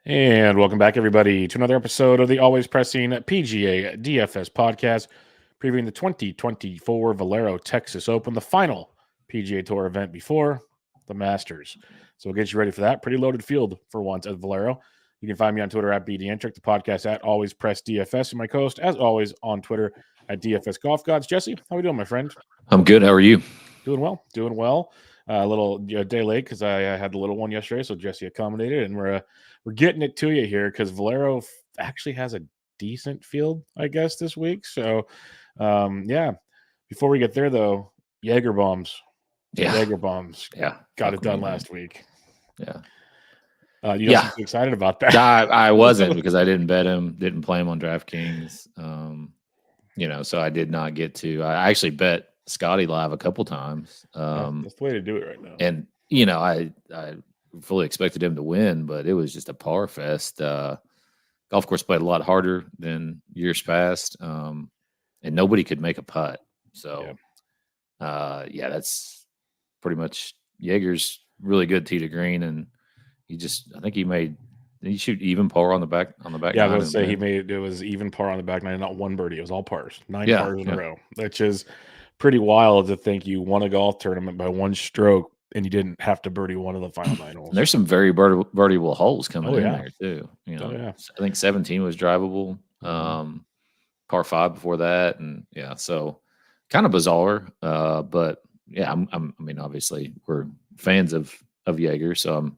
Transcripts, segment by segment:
And welcome back, everybody, to another episode of the Always Pressing PGA DFS podcast, previewing the 2024 Valero Texas Open, the final PGA Tour event before the Masters. So we'll get you ready for that. Pretty loaded field for once at Valero. You can find me on Twitter at BDentric, the podcast at Always Press DFS, and my co-host, as always, on Twitter at DFS Golf Gods. Jesse, how we doing, my friend? I'm good. How are you? Doing well. A little day late because I had the little one yesterday, so Jesse accommodated, and we're getting it to you here because Valero actually has a decent field, I guess, this week. So, yeah. Before we get there, though, Jaeger bombs. Yeah, got it done last week. Yeah. You don't seem too excited about that. I wasn't because I didn't bet him, didn't play him on DraftKings. So I did not get to. I actually bet Scotty live a couple times. That's the way to do it right now. And I fully expected him to win, but it was just a par fest. Golf course played a lot harder than years past, and nobody could make a putt. So, that's pretty much Jaeger's really good tee to green, and I think he shoot even par on the back. Yeah, I would say it was even par on the back nine, not one birdie. It was all pars, 9 pars in a row, which is pretty wild to think you won a golf tournament by one stroke and you didn't have to birdie one of the final 9 holes. There's some very birdiable holes coming in there too. I think 17 was drivable. Par 5 before that, and so kind of bizarre. But I mean, obviously we're fans of Jaeger, so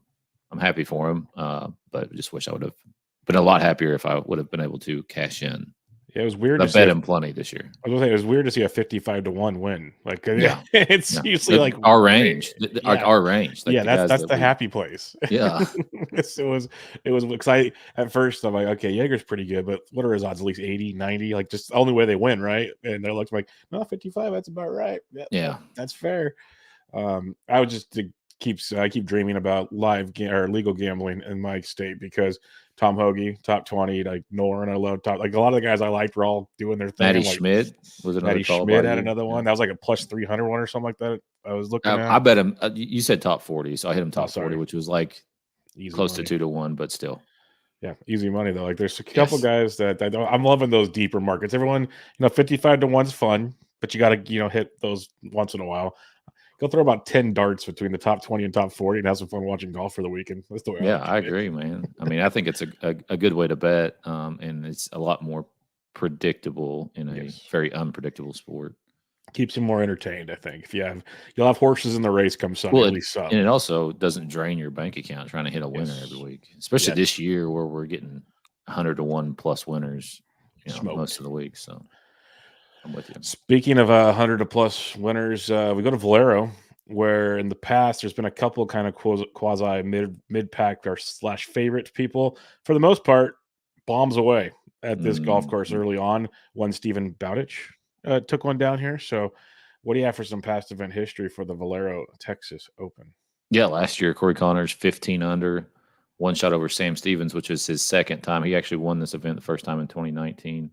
I'm happy for him. But just wish I would have been a lot happier if I would have been able to cash in. Yeah, it was weird. I bet him plenty this year. I was gonna say it was weird to see a 55-1 win. Like, it's usually like our range. Our range. Like that's the happy place. Yeah, it was exciting at first. I'm like, okay, Jaeger's pretty good, but what are his odds? At least 80, 90. Like, just the only way they win, right? And they looked like, no, 55. That's about right. Yeah, that's fair. I would just I keep dreaming about legal gambling in my state because Tom Hoagie, top 20, like Noren, I love top. Like a lot of the guys I liked were all doing their thing. Matty Schmidt was another. Matty Schmidt had another one. That was like a plus 300 one or something like that. I was looking at. I bet him. You said top 40, so I hit him top 40, which was like easy close money. to 2-1, but still. Yeah, easy money though. Like there's a couple guys that I'm loving those deeper markets. Everyone, 55-1's fun, but you got to hit those once in a while. Go throw about 10 darts between the top 20 and top 40 and have some fun watching golf for the weekend. That's the way I agree, man. I mean, I think it's a good way to bet, and it's a lot more predictable in a very unpredictable sport. Keeps you more entertained, I think. If you'll have horses in the race come Sunday, at least some. And it also doesn't drain your bank account trying to hit a winner every week, especially this year where we're getting 100-1 plus winners most of the week. So I'm with you. Speaking of 100 plus winners, we go to Valero, where in the past there's been a couple kind of quasi mid pack or / favorite people. For the most part, bombs away at this golf course early on. One Stephen Bowditch took one down here. So, what do you have for some past event history for the Valero Texas Open? Yeah, last year Corey Connors 15 under, one shot over Sam Stevens, which is his second time. He actually won this event the first time in 2019.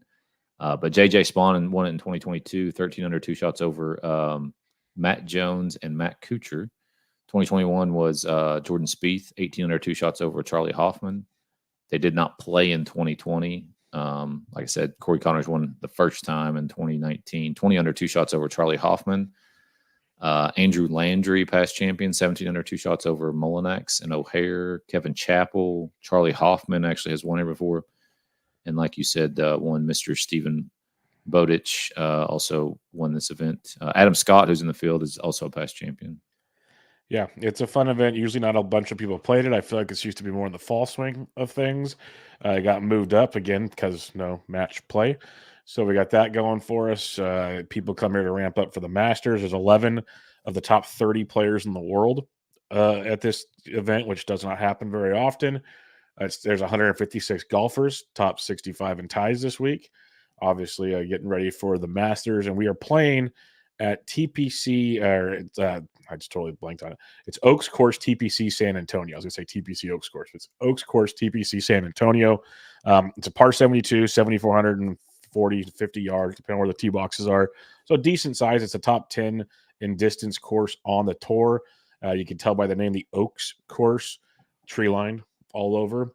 But JJ Spawn won it in 2022, 13 under, 2 shots over Matt Jones and Matt Kuchar. 2021 was Jordan Spieth, 18 under, 2 shots over Charlie Hoffman. They did not play in 2020. Like I said, Corey Connors won the first time in 2019, 20 under, 2 shots over Charlie Hoffman. Andrew Landry, past champion, 17 under, 2 shots over Molinax and O'Hare. Kevin Chappell, Charlie Hoffman actually has won here before. And like you said, one Mr. Stephen Bowditch also won this event. Adam Scott, who's in the field, is also a past champion. Yeah, it's a fun event. Usually not a bunch of people played it. I feel like it's used to be more in the fall swing of things. It got moved up again because no match play. So we got that going for us. People come here to ramp up for the Masters. There's 11 of the top 30 players in the world at this event, which does not happen very often. There's 156 golfers, top 65 in ties this week. Obviously, getting ready for the Masters, and we are playing at TPC. I just totally blanked on it. It's Oaks Course TPC San Antonio. I was going to say TPC Oaks Course. It's Oaks Course TPC San Antonio. It's a par 72, 7,440 to 50 yards, depending on where the tee boxes are. So decent size. It's a top 10 in distance course on the tour. You can tell by the name, the Oaks Course, tree line all over.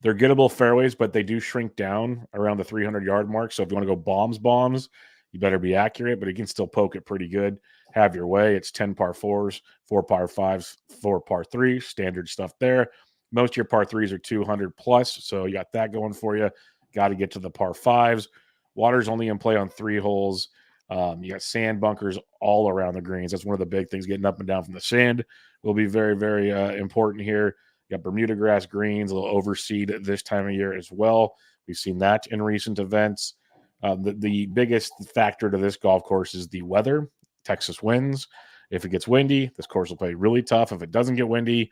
They're gettable fairways, but they do shrink down around the 300-yard mark. So if you want to go bombs, you better be accurate, but you can still poke it pretty good. Have your way. It's 10 par fours, 4 par fives, 4 par threes, standard stuff there. Most of your par threes are 200 plus, so you got that going for you. Got to get to the par fives. Water's only in play on 3 holes. You got sand bunkers all around the greens. That's one of the big things. Getting up and down from the sand will be very, very important here. You got Bermuda grass greens, a little overseed this time of year as well. We've seen that in recent events. The biggest factor to this golf course is the weather. Texas winds. If it gets windy, this course will play really tough. If it doesn't get windy,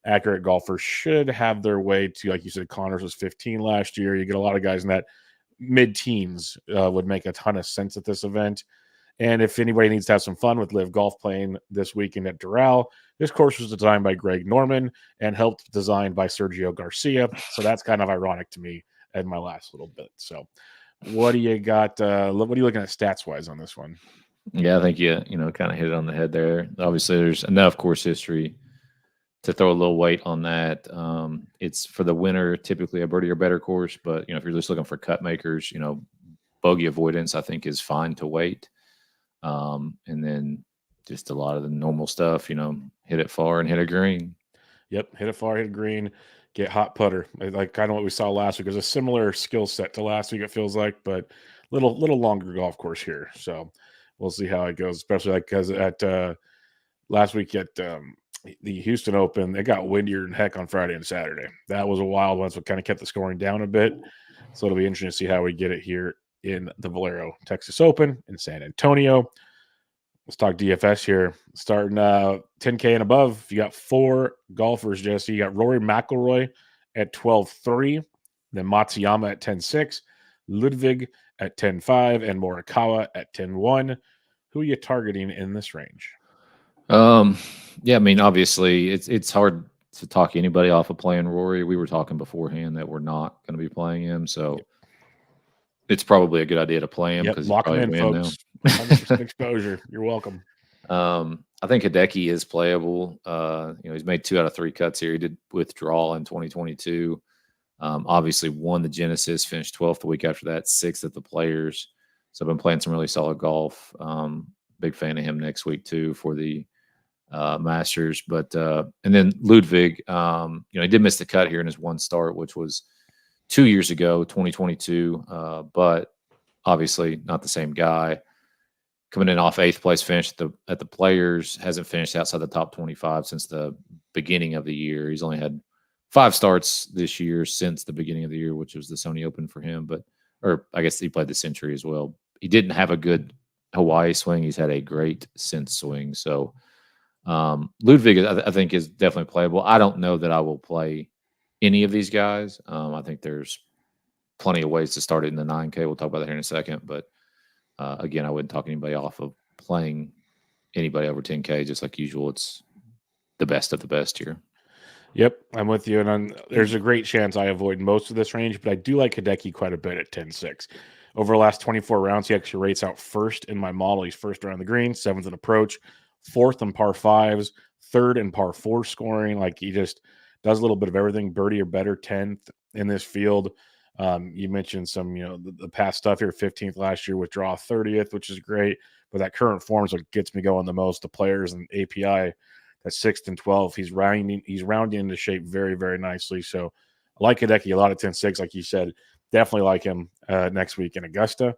accurate golfers should have their way to, like you said, Connors was 15 last year. You get a lot of guys in that mid-teens would make a ton of sense at this event. And if anybody needs to have some fun with Live Golf playing this weekend at Doral, this course was designed by Greg Norman and helped designed by Sergio Garcia. So that's kind of ironic to me in my last little bit. So what do you got? What are you looking at stats-wise on this one? Yeah, I think you kind of hit it on the head there. Obviously, there's enough course history to throw a little weight on that. It's for the winner, typically a birdie or better course, but if you're just looking for cut makers, bogey avoidance, I think is fine to wait. And then just a lot of the normal stuff, hit it far and hit a green. Yep, hit it far, hit a green, get hot putter. Like kind of what we saw last week. It was a similar skill set to last week, it feels like, but little longer golf course here. So we'll see how it goes, especially like because at last week at the Houston Open, it got windier than heck on Friday and Saturday. That was a wild one, so it kind of kept the scoring down a bit. So it'll be interesting to see how we get it here in the Valero Texas Open in San Antonio. Let's talk DFS here. Starting 10K and above, you got 4 golfers, Jesse. You got Rory McIlroy at 12.3, then Matsuyama at 10.6, Ludwig at 10.5, and Morikawa at 10.1. Who are you targeting in this range? Yeah, I mean, obviously, it's hard to talk anybody off of playing Rory. We were talking beforehand that we're not going to be playing him, so it's probably a good idea to play him because lock him in, folks. 100% exposure. You're welcome. I think Hideki is playable. He's made 2 out of 3 cuts here. He did withdraw in 2022. Obviously won the Genesis, finished 12th the week after that, 6th at the Players. So I've been playing some really solid golf. Big fan of him next week too for the Masters. But and then Ludwig, he did miss the cut here in his one start, which was 2 years ago, 2022. But obviously not the same guy. Coming in off 8th place finish at the Players, hasn't finished outside the top 25 since the beginning of the year. He's only had 5 starts this year since the beginning of the year, which was the Sony Open for him. Or I guess he played the Century as well. He didn't have a good Hawaii swing. He's had a great since swing. So Ludwig, I think, is definitely playable. I don't know that I will play any of these guys. I think there's plenty of ways to start it in the 9K. We'll talk about that here in a second. But again, I wouldn't talk anybody off of playing anybody over 10K. Just like usual, it's the best of the best here. Yep, I'm with you. And there's a great chance I avoid most of this range, but I do like Hideki quite a bit at 10.6. Over the last 24 rounds, he actually rates out first in my model. He's first around the green, 7th in approach, 4th in par 5s, 3rd in par 4 scoring. Like he just does a little bit of everything, birdie or better, 10th in this field. You mentioned some, the past stuff here, 15th last year, withdraw 30th, which is great. But that current form is what gets me going the most. The Players and API, that's 6th and 12th. He's rounding into shape very, very nicely. So I like Hideki a lot at 10.6, like you said. Definitely like him next week in Augusta,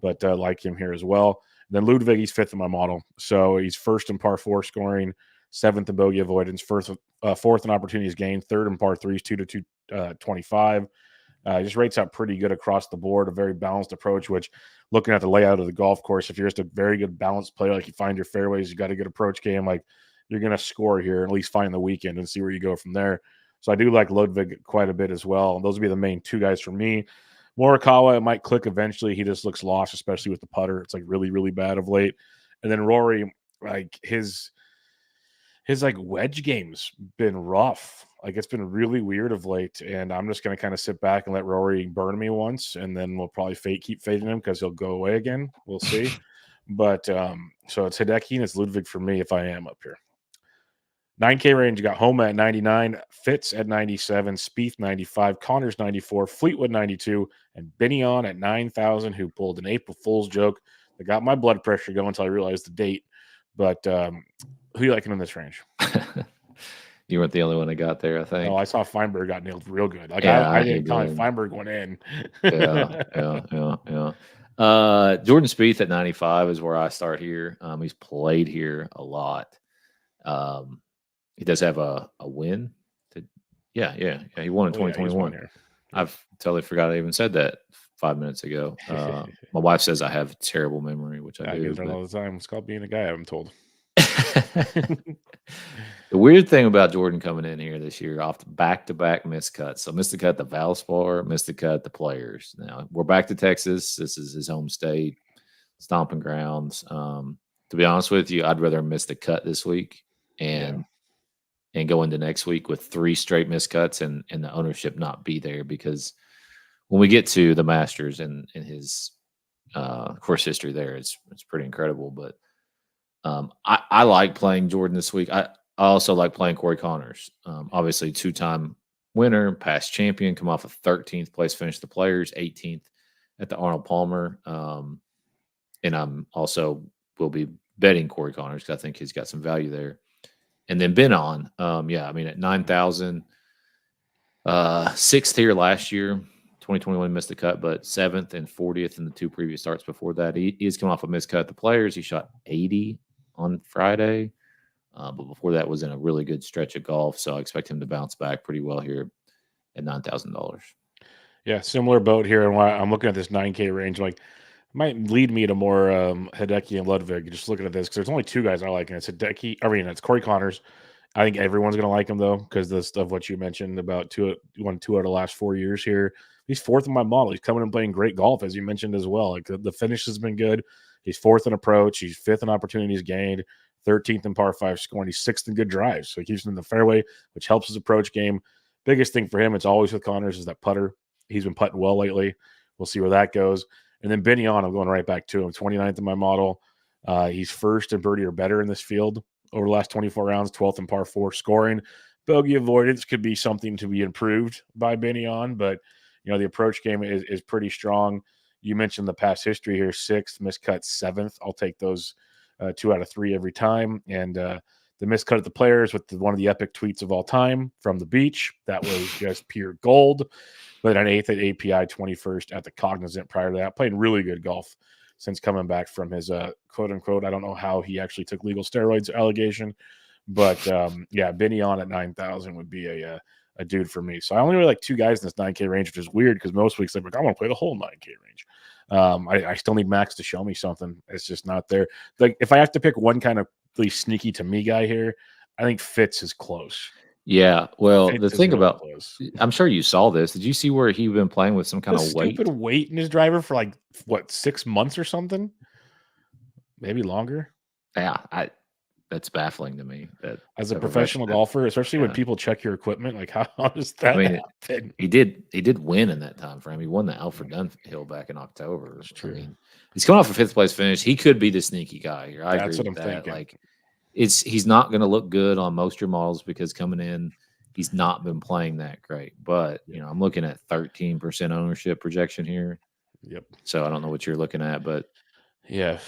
but like him here as well. And then Ludwig, he's 5th in my model. So he's 1st in par 4 scoring, 7th in bogey avoidance, 4th in opportunities gained, 3rd in par 3s, 2 to 225. Just rates out pretty good across the board, a very balanced approach, which looking at the layout of the golf course, if you're just a very good balanced player, like you find your fairways, you got a good approach game, like you're going to score here, at least find the weekend and see where you go from there. So I do like Ludwig quite a bit as well. Those would be the main 2 guys for me. Morikawa, it might click eventually. He just looks lost, especially with the putter. It's like really, really bad of late. And then Rory, like his like wedge game's been rough. Like it's been really weird of late. And I'm just going to kind of sit back and let Rory burn me once. And then we'll probably keep fading him because he'll go away again. We'll see. But so it's Hideki and it's Ludwig for me if I am up here. 9K range, you got Homa at 99, Fitz at 97, Spieth 95, Connors 94, Fleetwood 92, and Binion at 9,000, who pulled an April Fool's joke that got my blood pressure going until I realized the date. But who you liking in this range? You weren't the only one that got there, I think. Oh, I saw Feinberg got nailed real good. Like Yeah, I he didn't count did. Feinberg went in. Yeah. Jordan Spieth at 95 is where I start here. He's played here a lot. He does have a win. Yeah. He won in 2021. Here. I've totally forgot I even said that 5 minutes ago. My wife says I have terrible memory, which I do. All the time. It's called being a guy, I'm told. The weird thing about Jordan coming in here this year, off the back-to-back missed cuts. So missed the cut at the Valspar, missed the cut at the Players. Now we're back to Texas. This is his home state, stomping grounds. To be honest with you, I'd rather miss the cut this week and go into next week with 3 straight missed cuts and the ownership not be there, because when we get to the Masters and his course history there, it's pretty incredible. But I like playing Jordan this week. I also like playing Corey Connors. Obviously, 2-time winner, past champion, come off a 13th place finish at the Players, 18th at the Arnold Palmer. And I'm also will be betting Corey Connors because I think he's got some value there. And then Binion, at 9,000, 6th here last year, 2021 missed the cut, but 7th and 40th in the 2 previous starts before that. He is coming off a missed cut at the Players. He shot 80 on Friday. But before that was in a really good stretch of golf. So I expect him to bounce back pretty well here at $9,000. Yeah, similar boat here. And why I'm looking at this 9K range, like, might lead me to more Hideki and Ludwig. Just looking at this, because there's only 2 guys I like, and it's Hideki. It's Corey Connors. I think everyone's going to like him, though, because of what you mentioned about 2 out of the last 4 years here. He's 4th in my model. He's coming and playing great golf, as you mentioned as well. Like, the finish has been good. He's 4th in approach. He's 5th in opportunities gained. 13th in par 5 scoring. He's 6th in good drives. So he keeps him in the fairway, which helps his approach game. Biggest thing for him, it's always with Connors, is that putter. He's been putting well lately. We'll see where that goes. And then Binion, I'm going right back to him. 29th in my model. He's 1st in birdie or better in this field over the last 24 rounds, 12th in par 4 scoring. Bogey avoidance could be something to be improved by Binion, but the approach game is pretty strong. You mentioned the past history here, 6th, miscut 7th. I'll take those 2 out of 3 every time. And the miscut at the Players with one of the epic tweets of all time from the beach. That was just pure gold. But an 8th at API, 21st at the Cognizant prior to that. Playing really good golf since coming back from his quote-unquote, I don't know how he actually took legal steroids allegation. But, Binion at 9,000 would be a dude for me. So I only really like 2 guys in this 9K range, which is weird because most weeks I'm like, I want to play the whole 9K range. I still need Max to show me something. It's just not there. Like, if I have to pick one kind of really sneaky to me guy here, I think Fitz is close. Yeah, well, Fitz the thing really about close. I'm sure you saw this. Did you see where he been playing with some kind of weight? Stupid weight in his driver for 6 months or something? Maybe longer. Yeah, that's baffling to me. That as a professional golfer, especially when people check your equipment, like how does that happen? He did win in that time frame. He won the Alfred Dunhill back in October. That's true. I mean, he's coming off a 5th place finish. He could be the sneaky guy here. That's what I'm thinking. Like, he's not going to look good on most of your models because coming in, he's not been playing that great. But I'm looking at 13% ownership projection here. Yep. So I don't know what you're looking at, but yeah,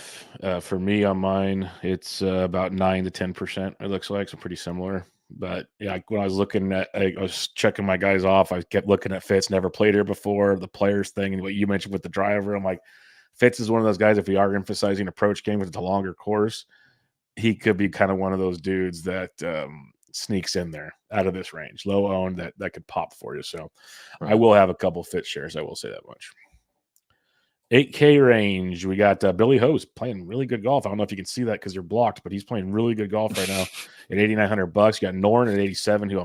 for me on mine, it's about 9 to 10%. It looks like, so pretty similar. But yeah, when I was looking at, I was checking my guys off. I kept looking at Fitz. Never played here before. The Players thing and what you mentioned with the driver, I'm like, Fitz is one of those guys. If we are emphasizing approach game with a longer course, he could be kind of one of those dudes that sneaks in there out of this range, low owned, that could pop for you. So right. I will have a couple Fitz shares. I will say that much. 8K range, we got Billy Hose playing really good golf. I don't know if you can see that because you're blocked, but he's playing really good golf right now at $8,900. You got Norn at 87, who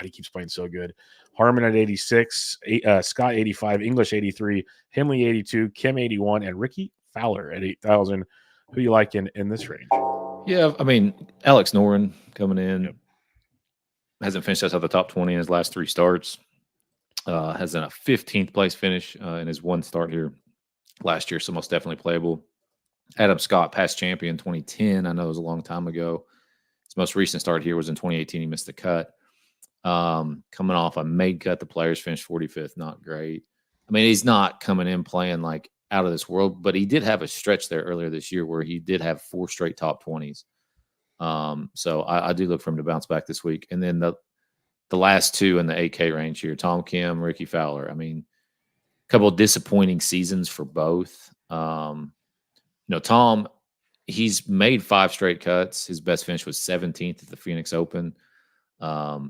he keeps playing so good. Harmon at 86, Scott 85, English 83, Himley 82, Kim 81, and Ricky Fowler at 8,000. Who you like in this range? Yeah, I mean, Alex Noren coming in, hasn't finished outside the top 20 in his last 3 starts. Has a 15th place finish in his 1 start here last year, so most definitely playable. Adam Scott, past champion 2010. I know it was a long time ago. His most recent start here was in 2018. He missed the cut. Coming off a made cut, the Players finished 45th. Not great. I mean, he's not coming in playing like out of this world, but he did have a stretch there earlier this year where he did have 4 straight top 20s. So I do look for him to bounce back this week. And then the last 2 in the 8K range here, Tom Kim, Ricky Fowler. I mean, a couple of disappointing seasons for both. Tom, he's made 5 straight cuts. His best finish was 17th at the Phoenix Open.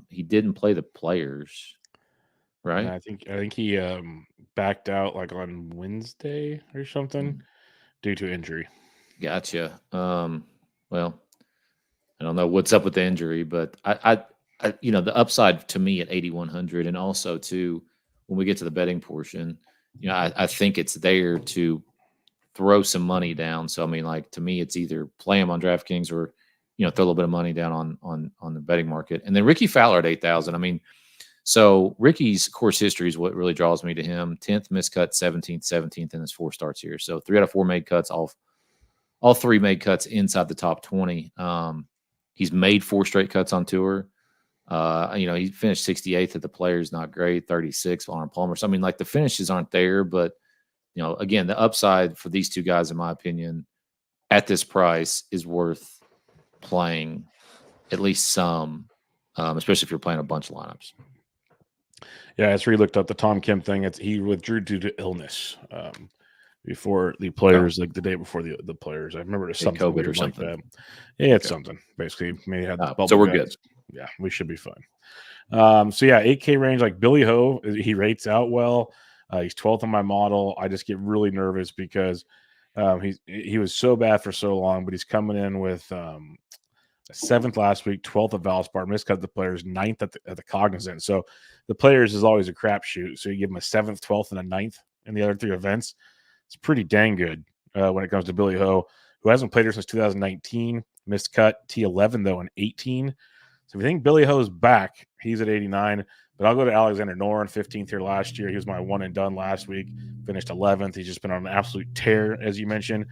He didn't play the Players, right? And I think he backed out like on Wednesday or something due to injury. Gotcha. Well, I don't know what's up with the injury, but I the upside to me at 8,100, and also too when we get to the betting portion, I think it's there to throw some money down. So I mean, like to me, it's either play him on DraftKings or throw a little bit of money down on the betting market. And then Ricky Fowler at 8,000. I mean, so Ricky's course history is what really draws me to him. 10th miscut, 17th in his 4 starts here. So 3 out of 4 made cuts, all 3 made cuts inside the top 20. He's made 4 straight cuts on tour. He finished 68th at the Players, not great, 36th on Palmer. So I mean, like the finishes aren't there, but again, the upside for these 2 guys, in my opinion, at this price is worth playing at least some, especially if you're playing a bunch of lineups. Yeah, I just looked up the Tom Kim thing. He withdrew due to illness before the Players, like the day before the Players. I remember it was something COVID or like something. that. Yeah, it's something. Basically, maybe had the so we're guts. good. Yeah, we should be fine. So yeah, 8K range, like Billy Ho, he rates out well. He's 12th on my model. I just get really nervous because he was so bad for so long, but he's coming in with 7th last week, 12th at Valspar, miscut the Players, 9th at the Cognizant. So the Players is always a crapshoot. So you give him a 7th, 12th, and a 9th in the other 3 events. It's pretty dang good when it comes to Billy Ho, who hasn't played her since 2019. Missed cut T11 though in 18. So if you think Billy Ho's back, he's at 89. But I'll go to Alexander Noren, 15th here last year. He was my one and done last week. Finished 11th. He's just been on an absolute tear, as you mentioned.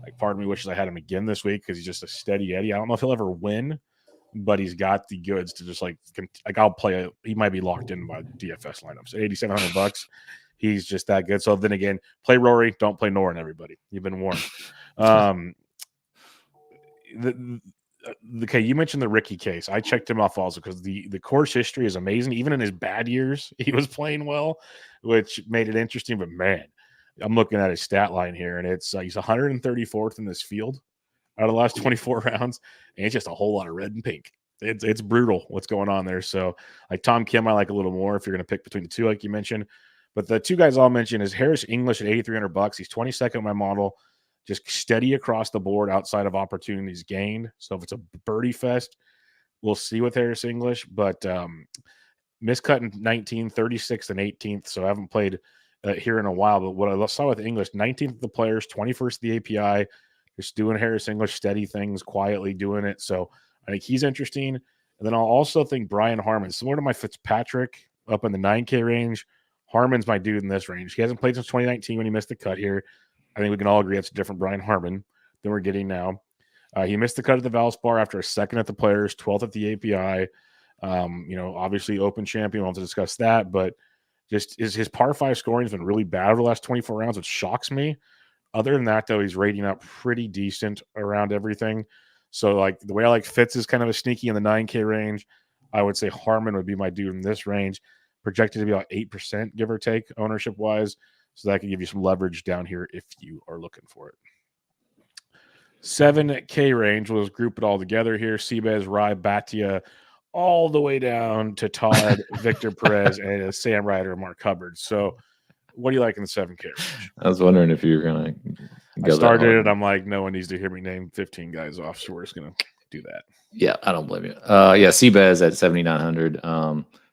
Like, part of me wishes I had him again this week because he's just a steady Eddie. I don't know if he'll ever win, but he's got the goods to just like I'll play. He might be locked in by DFS lineups. $8,700. He's just that good. So then again, play Rory. Don't play Noren. Everybody, you've been warned. Okay, you mentioned the Ricky case. I checked him off also because the course history is amazing. Even in his bad years, he was playing well, which made it interesting. But man, I'm looking at his stat line here, and it's he's 134th in this field out of the last 24 rounds, and it's just a whole lot of red and pink. It's brutal what's going on there. So like Tom Kim, I like a little more if you're going to pick between the 2, like you mentioned. But the 2 guys I'll mention is Harris English at $8,300. He's 22nd on my model. Just steady across the board outside of opportunities gained. So if it's a birdie fest, we'll see with Harris English. But miscut in 19, 36th, and 18th. So I haven't played here in a while. But what I saw with English, 19th of the Players, 21st the API, just doing Harris English, steady things, quietly doing it. So I think he's interesting. And then I'll also think Brian Harman, similar to my Fitzpatrick up in the 9K range. Harman's my dude in this range. He hasn't played since 2019 when he missed the cut here. I think we can all agree it's a different Brian Harman than we're getting now. He missed the cut at the Valspar after a 2nd at the Players, 12th at the API. Obviously Open champion. We'll have to discuss that, but just his par 5 scoring has been really bad over the last 24 rounds, which shocks me. Other than that, though, he's rating up pretty decent around everything. So, like, the way I like Fitz is kind of a sneaky in the 9K range. I would say Harman would be my dude in this range, projected to be about 8%, give or take, ownership-wise. So that can give you some leverage down here if you are looking for it. 7K range, we'll group it all together here. Seabez, Rai, Batia, all the way down to Todd, Victor Perez, and Sam Ryder and Mark Hubbard. So what do you like in the 7K range? I was wondering if you were going to I started it. I'm like, no one needs to hear me name 15 guys off, so we're just going to do that. Yeah, I don't blame you. Seabez at 7,900.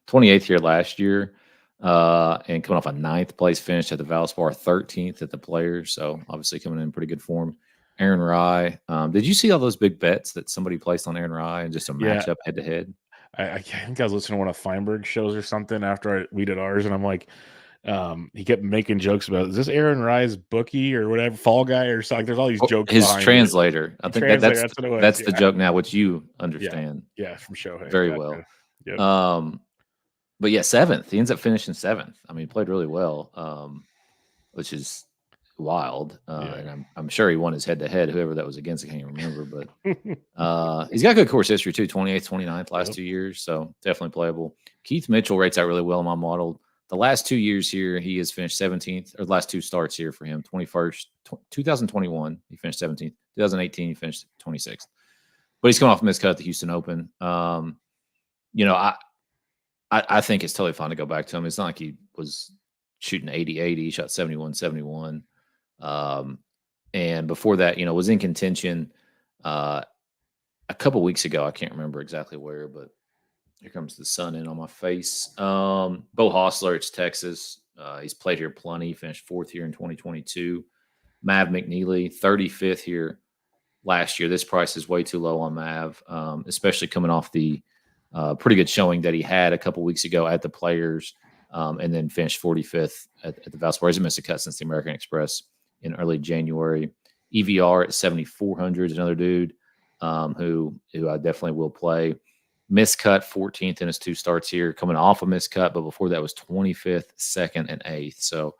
28th here last year. And coming off a 9th place finish at the Valspar, 13th at the Players. So obviously coming in pretty good form. Aaron Rye. Did you see all those big bets that somebody placed on Aaron Rye and just a matchup head to head? I think I was listening to one of Feinberg's shows or something after we did ours, and I'm like, He kept making jokes about, is this Aaron Rye's bookie or whatever, fall guy or something? There's all these jokes His behind translator. it. I think Translator, that's what it was. that's the Yeah. joke now, which you understand Yeah, from Shohei. very Gotcha. well. Yep. But yeah, 7th. He ends up finishing 7th. I mean, he played really well, which is wild. And I'm sure he won his head-to-head. Whoever that was against, I can't remember. But he's got good course history too. 28th, 29th last 2 years, so definitely playable. Keith Mitchell rates out really well in my model. The last 2 years here, he has finished 17th, or the last 2 starts here for him. 2021, he finished 17th. 2018, he finished 26th. But he's coming off a miscut at the Houston Open. I think it's totally fine to go back to him. It's not like he was shooting 80-80. He shot 71-71. And before that, was in contention a couple weeks ago. I can't remember exactly where, but here comes the sun in on my face. Bo Hostler, it's Texas. He's played here plenty. He finished 4th here in 2022. Mav McNeely, 35th here last year. This price is way too low on Mav, especially coming off the pretty good showing that he had a couple weeks ago at the Players, and then finished 45th at the Valspar. He's missed a cut since the American Express in early January. EVR at 7,400 is another dude who I definitely will play. Miscut 14th in his 2 starts here, coming off a miscut, but before that was 25th, 2nd, and 8th. So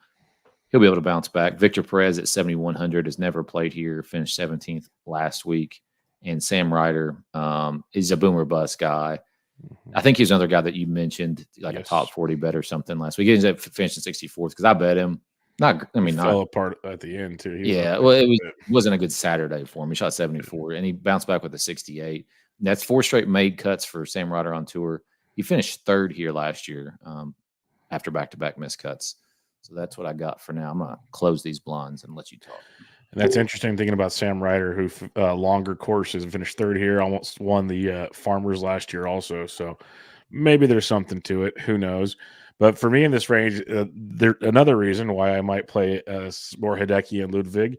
he'll be able to bounce back. Victor Perez at 7,100 has never played here, finished 17th last week. And Sam Ryder is a boomer bust guy. I think he's another guy that you mentioned, like a top 40 bet or something last week. He ended up finishing 64th because I bet him. Fell apart at the end too. It wasn't a good Saturday for him. He shot 74 and he bounced back with a 68. That's 4 straight made cuts for Sam Ryder on tour. He finished 3rd here last year after back-to-back missed cuts. So that's what I got for now. I'm going to close these blinds and let you talk. And that's interesting thinking about Sam Ryder, who longer courses and finished 3rd here, almost won the Farmers last year also. So maybe there's something to it. Who knows? But for me in this range, another reason why I might play more Hideki and Ludwig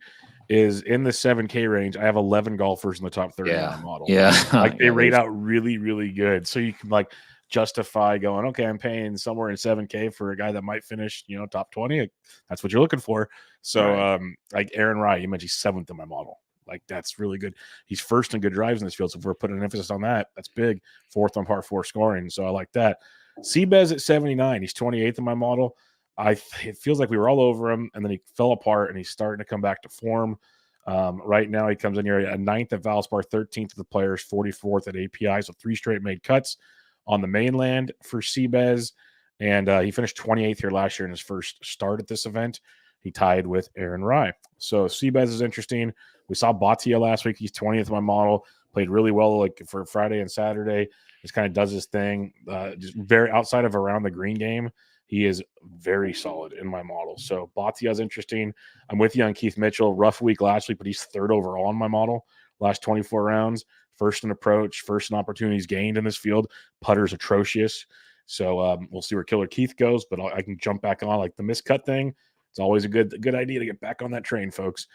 is in the 7K range. I have 11 golfers in the top 30 in my model. Yeah. Like they rate out really, really good. So you can like justify going, okay, I'm paying somewhere in 7K for a guy that might finish, top 20. That's what you're looking for. So like Aaron Rye, you mentioned he's 7th in my model. Like that's really good. He's 1st in good drives in this field. So if we're putting an emphasis on that, that's big. 4th on par 4 scoring. So I like that. Seabez at 79. He's 28th in my model. It feels like we were all over him, and then he fell apart, and he's starting to come back to form. Right now, he comes in here at 9th at Valspar, 13th at the Players, 44th at API. So 3 straight made cuts on the mainland for Seabez. And he finished 28th here last year in his first start at this event. He tied with Aaron Rye. So Seabez is interesting. We saw Bhatia last week. He's 20th in my model. Played really well like for Friday and Saturday. Just kind of does his thing. Just very outside of around the green game. He is very solid in my model. So Bhatia is interesting. I'm with you on Keith Mitchell. Rough week last week, but he's 3rd overall in my model. Last 24 rounds. 1st in approach. 1st in opportunities gained in this field. Putter's atrocious. So we'll see where Killer Keith goes, but I can jump back on like the miscut thing. It's always a good idea to get back on that train, folks.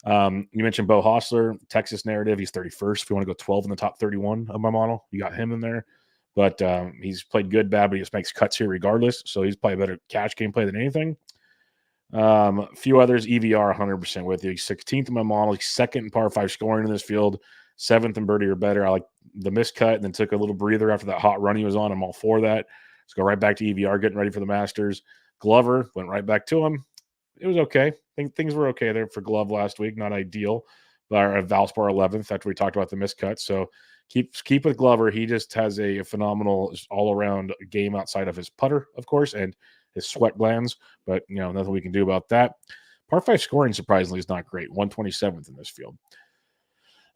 You mentioned Bo Hostler, Texas narrative. He's 31st. If you want to go 12 in the top 31 of my model, you got him in there. But he's played good, bad, but he just makes cuts here regardless. So he's probably a better cash game play than anything. A few others, EVR 100% with you. He's 16th in my model. He's 2nd in par 5 scoring in this field. 7th in birdie or better. I like the miscut and then took a little breather after that hot run he was on. I'm all for that. Let's go right back to EVR, getting ready for the Masters. Glover went right back to him. It was okay. I think things were okay there for Glove last week. Not ideal. But Valspar 11th after we talked about the miscut. So keep with Glover. He just has a phenomenal all-around game outside of his putter, of course, and his sweat glands. But, nothing we can do about that. Par 5 scoring, surprisingly, is not great. 127th in this field.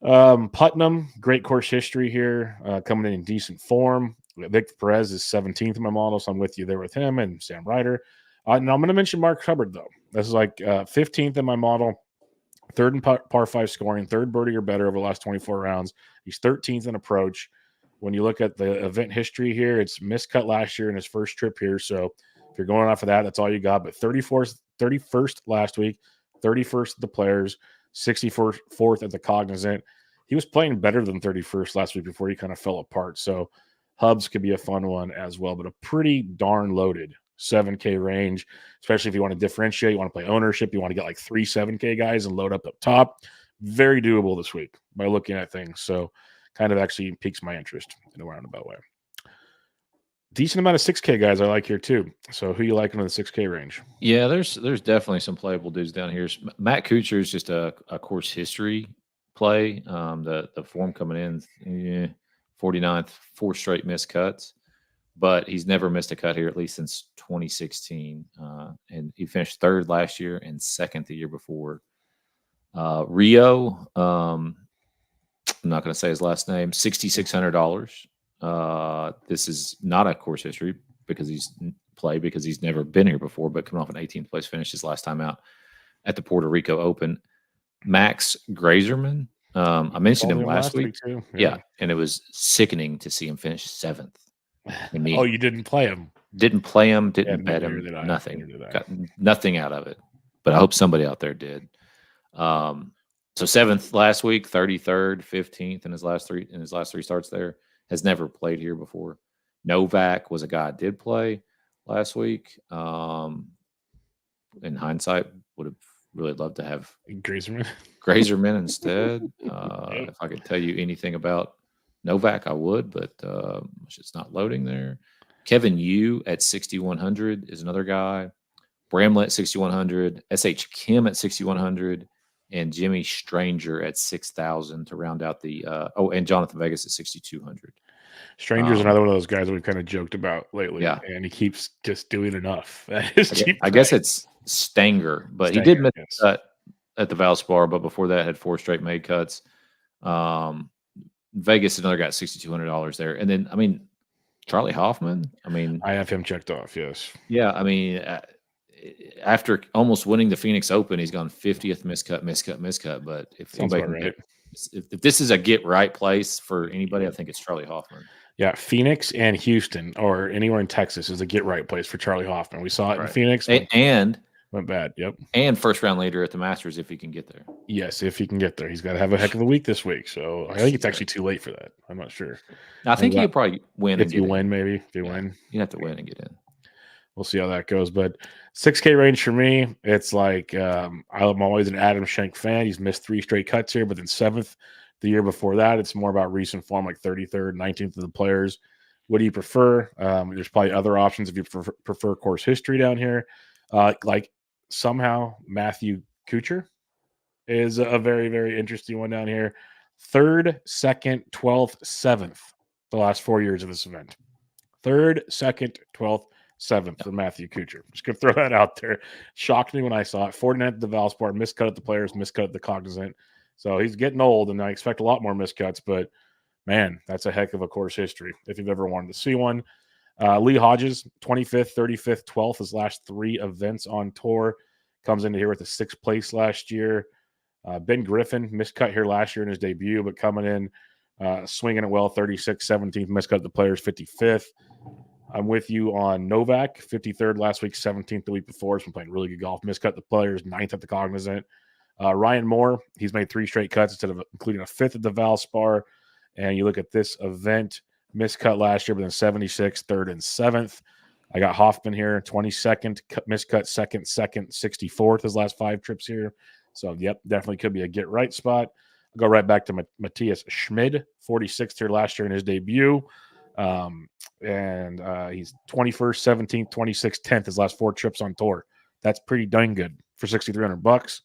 Putnam, great course history here, coming in decent form. Victor Perez is 17th in my model, so I'm with you there with him and Sam Ryder. Now I'm going to mention Mark Hubbard, though. This is like 15th in my model, 3rd in par 5 scoring, 3rd birdie or better over the last 24 rounds. He's 13th in approach. When you look at the event history here, it's miscut last year in his first trip here. So if you're going off of that, that's all you got. But 31st last week, 31st at the Players, 64th at the Cognizant. He was playing better than 31st last week before he kind of fell apart. So Hubs could be a fun one as well, but a pretty darn loaded 7K range, especially if you want to differentiate, you want to play ownership, you want to get like 3 7K guys and load up top. Very doable this week by looking at things. So kind of actually piques my interest in a roundabout way. Decent amount of 6K guys I like here too. So who you liking in the 6K range? Yeah, there's definitely some playable dudes down here. Matt Kuchar is just a course history play. The form coming in, 49th, 4 straight missed cuts, but he's never missed a cut here at least since 2016. And he finished 3rd last year and 2nd the year before. Rio, I'm not going to say his last name, $6,600. This is not a course history because he's never been here before, but coming off an 18th place finish his last time out at the Puerto Rico Open. Max Grazerman, I mentioned him last week too. Yeah, and it was sickening to see him finish 7th. Oh, you didn't play him? Didn't play him, didn't bet him, nothing. Got nothing out of it. But I hope somebody out there did. So 7th last week, 33rd, 15th in his last three starts there. Has never played here before. Novak was a guy I did play last week. In hindsight, would have really loved to have Grazerman instead. If I could tell you anything about Novak, I would, but it's not loading there. Kevin Yu at 6,100 is another guy. Bramlett at 6,100. SH Kim at 6,100. And Jimmy Stranger at 6,000 to round out the and Jonathan Vegas at 6,200. Stranger's another one of those guys that we've kind of joked about lately. Yeah. And he keeps just doing enough. I guess it's Stanger, but he did miss a cut at the Valspar, but before that had 4 straight made cuts. Vegas, another guy at $6,200 there. And then, I mean, Charlie Hoffman, I have him checked off, yes. Yeah, I mean, after almost winning the Phoenix Open, he's gone 50th miscut. But if this is a get right place for anybody, I think it's Charlie Hoffman. Yeah, Phoenix and Houston or anywhere in Texas is a get right place for Charlie Hoffman. We saw it in Phoenix and went bad. Yep. And first round leader at the Masters if he can get there. Yes, if he can get there. He's got to have a heck of a week this week. So I think it's actually too late for that. I'm not sure. I think he'll probably win. If you win, maybe. If you win. You have to win and get in. We'll see how that goes. But 6K range for me, it's like I'm always an Adam Schenk fan. He's missed 3 straight cuts here, but then 7th the year before that. It's more about recent form, like 33rd, 19th of the players. What do you prefer? There's probably other options if you prefer course history down here. Like somehow Matthew Kuchar is a very, very interesting one down here. 3rd, 2nd, 12th, 7th the last 4 years of this event. 3rd, 2nd, 12th, 7th for Matthew Kuchar. Just going to throw that out there. Shocked me when I saw it. 49th at the Valspar, miscut at the Players, miscut at the Cognizant. So he's getting old, and I expect a lot more miscuts, but man, that's a heck of a course history if you've ever wanted to see one. Lee Hodges, 25th, 35th, 12th, his last 3 events on tour. Comes into here with a 6th place last year. Ben Griffin, miscut here last year in his debut, but coming in, swinging it well, 36th, 17th, miscut at the Players, 55th. I'm with you on Novak, 53rd last week, 17th the week before. He's been playing really good golf. Miscut the Players, 9th at the Cognizant. Ryan Moore, he's made 3 straight cuts instead of including a 5th at the Valspar. And you look at this event, miscut last year, but then 76th, 3rd, and 7th. I got Hoffman here, 22nd, miscut 2nd, 64th his last 5 trips here. So, yep, definitely could be a get right spot. I'll go right back to Matthias Schmid, 46th here last year in his debut. And he's 21st, 17th, 26th, 10th his last 4 trips on tour. That's pretty dang good for $6,300.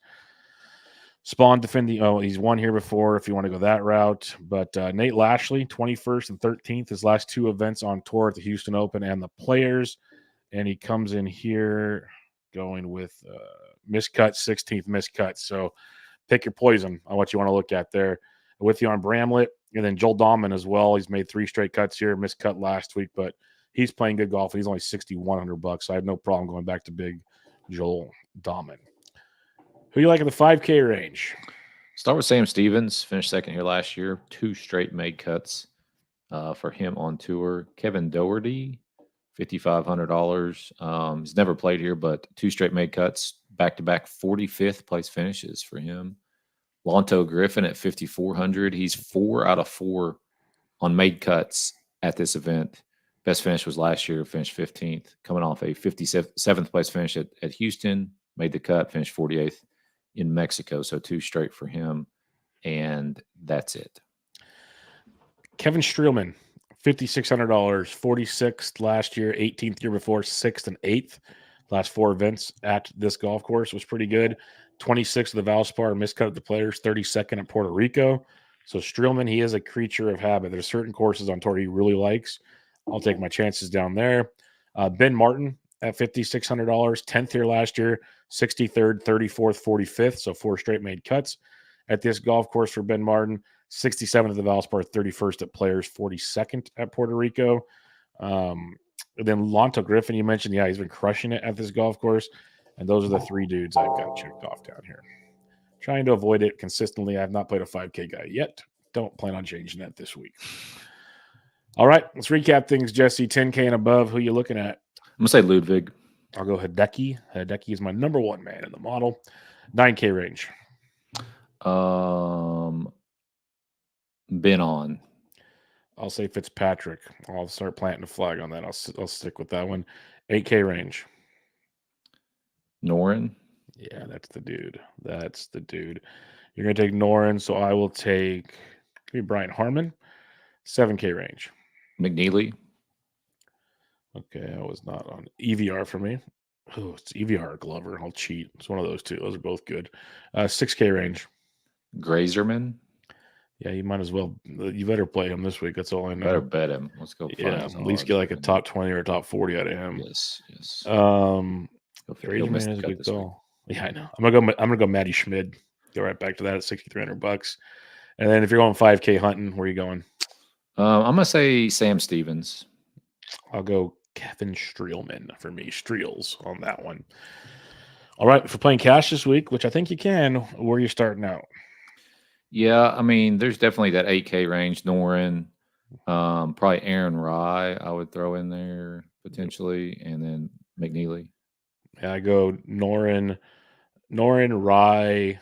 Spawn defending. He's won here before if you want to go that route. But Nate Lashley, 21st and 13th, his last 2 events on tour at the Houston Open and the Players. And he comes in here going with miscut, 16th miscut. So pick your poison on what you want to look at there. With you on Bramlett. And then Joel Dahman as well. He's made 3 straight cuts here, miscut last week, but he's playing good golf. He's only $6,100. So I have no problem going back to big Joel Dahman. Who do you like in the 5K range? Start with Sam Stevens. Finished 2nd here last year. 2 straight made cuts for him on tour. Kevin Doherty, $5,500. He's never played here, but 2 straight made cuts. Back-to-back 45th place finishes for him. Lonto Griffin at 5,400. He's 4 out of 4 on made cuts at this event. Best finish was last year, finished 15th, coming off a 57th place finish at Houston, made the cut, finished 48th in Mexico. So 2 straight for him. And that's it. Kevin Streelman, $5,600, 46th last year, 18th year before, 6th and 8th. Last 4 events at this golf course was pretty good. 26th of the Valspar, miscut at the Players, 32nd at Puerto Rico. So Streelman, he is a creature of habit. There's certain courses on tour he really likes. I'll take my chances down there. Ben Martin at $5,600, 10th year last year, 63rd, 34th, 45th. So 4 straight made cuts at this golf course for Ben Martin. 67th at the Valspar, 31st at Players, 42nd at Puerto Rico. Then Lonto Griffin, you mentioned, yeah, he's been crushing it at this golf course. And those are the 3 dudes I've got checked off down here. Trying to avoid it consistently. I have not played a 5K guy yet. Don't plan on changing that this week. All right, let's recap things, Jesse. 10K and above, who you looking at? I'm going to say Ludwig. I'll go Hideki. Hideki is my number 1 man in the model. 9K range. Been on. I'll say Fitzpatrick. I'll start planting a flag on that. I'll stick with that one. 8K range. Noren. Yeah, that's the dude. That's the dude. You're going to take Noren, so I will take maybe Brian Harmon. 7K range. McNeely. Okay, I was not on EVR for me. Oh, it's EVR or Glover. I'll cheat. It's one of those 2. Those are both good. 6K range. Grazerman. Yeah, you might as well. You better play him this week. That's all I know. Better bet him. Let's go. Yeah, at least get like a top 20 or a top 40 out of him. Yes. Grazerman is a good call. Yeah, I know. I'm gonna go Matty Schmid. Go right back to that at $6,300. And then if you're going 5K hunting, where are you going? I'm gonna say Sam Stevens. I'll go Kevin Streelman for me. Streels on that one. All right, if you're playing cash this week, which I think you can, where are you starting out? Yeah, I mean, there's definitely that 8K range. Noren, probably Aaron Rye, I would throw in there potentially, and then McNeely. Yeah, I go Noren, Rye,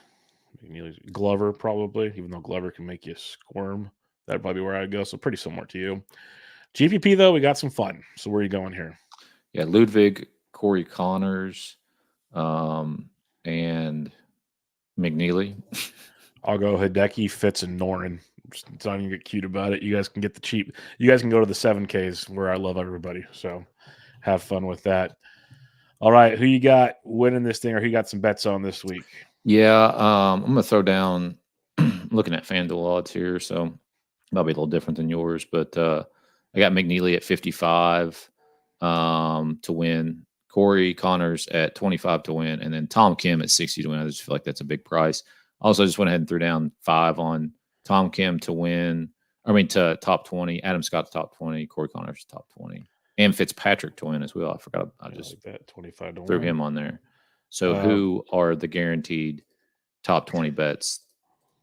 Glover probably, even though Glover can make you squirm. That'd probably be where I'd go. So pretty similar to you. GPP, though, we got some fun. So where are you going here? Yeah, Ludwig, Corey Connors, and McNeely. I'll go Hideki, Fitz, and Noren. It's not even get cute about it. You guys can get the cheap. You guys can go to the 7Ks where I love everybody. So have fun with that. All right, who you got winning this thing, or who you got some bets on this week? Yeah, I'm going to throw down, looking at FanDuel odds here, so might be a little different than yours, but I got McNeely at 55 to win, Corey Connors at 25 to win, and then Tom Kim at 60 to win. I just feel like that's a big price. Also, just went ahead and threw down 5 on Tom Kim to win. To top 20, Adam Scott to top 20, Corey Connors to top 20, and Fitzpatrick to win as well. I forgot. I just like that 25 to threw 1. him on there. So who are the guaranteed top 20 bets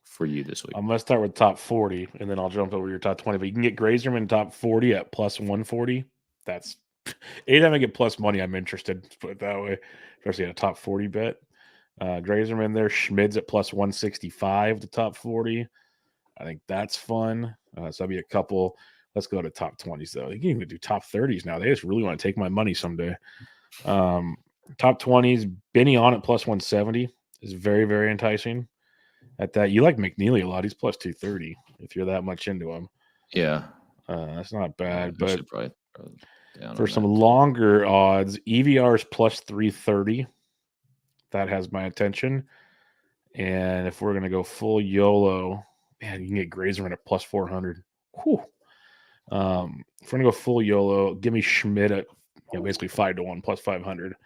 for you this week? I'm going to start with top 40, and then I'll jump over your top 20. But you can get Grazerman top 40 at plus 140. That's anytime I get plus money, I'm interested, to put it that way, especially at a top 40 bet. Grazerman there, Schmid's at plus 165 to top 40. I think that's fun. So that'll be a couple. Let's go to top 20s, though. You can even do top 30s now. They just really want to take my money someday. Top 20s, Benny on at plus 170 is very, very enticing. At that, you like McNeely a lot. He's plus 230 if you're that much into him. Yeah. That's not bad. But for some longer odds, EVR is plus 330. That has my attention. And if we're going to go full YOLO, man, you can get Grazerman at plus 400. Whew. If we're going to go full YOLO, give me Schmidt at basically 5 to 1 plus 500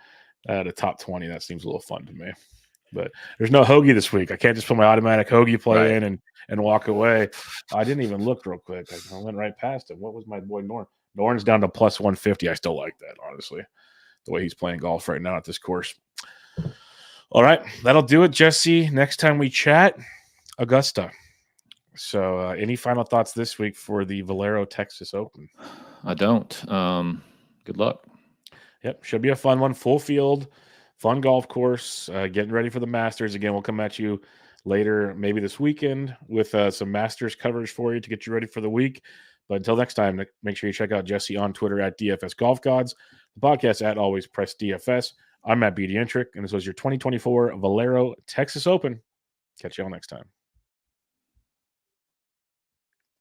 at a top 20. That seems a little fun to me. But there's no Hoagie this week. I can't just put my automatic Hoagie play in and walk away. I didn't even look real quick. I went right past him. What was my boy Norn? Norn's down to plus 150. I still like that, honestly, the way he's playing golf right now at this course. All right, that'll do it, Jesse. Next time we chat, Augusta. So any final thoughts this week for the Valero Texas Open? I don't. Good luck. Yep, should be a fun one. Full field, fun golf course. Getting ready for the Masters. Again, we'll come at you later, maybe this weekend, with some Masters coverage for you to get you ready for the week. But until next time, make sure you check out Jesse on Twitter at DFS Golf Gods, the podcast at Always Press DFS. I'm Matt Bedientric, and this was your 2024 Valero Texas Open. Catch you all next time.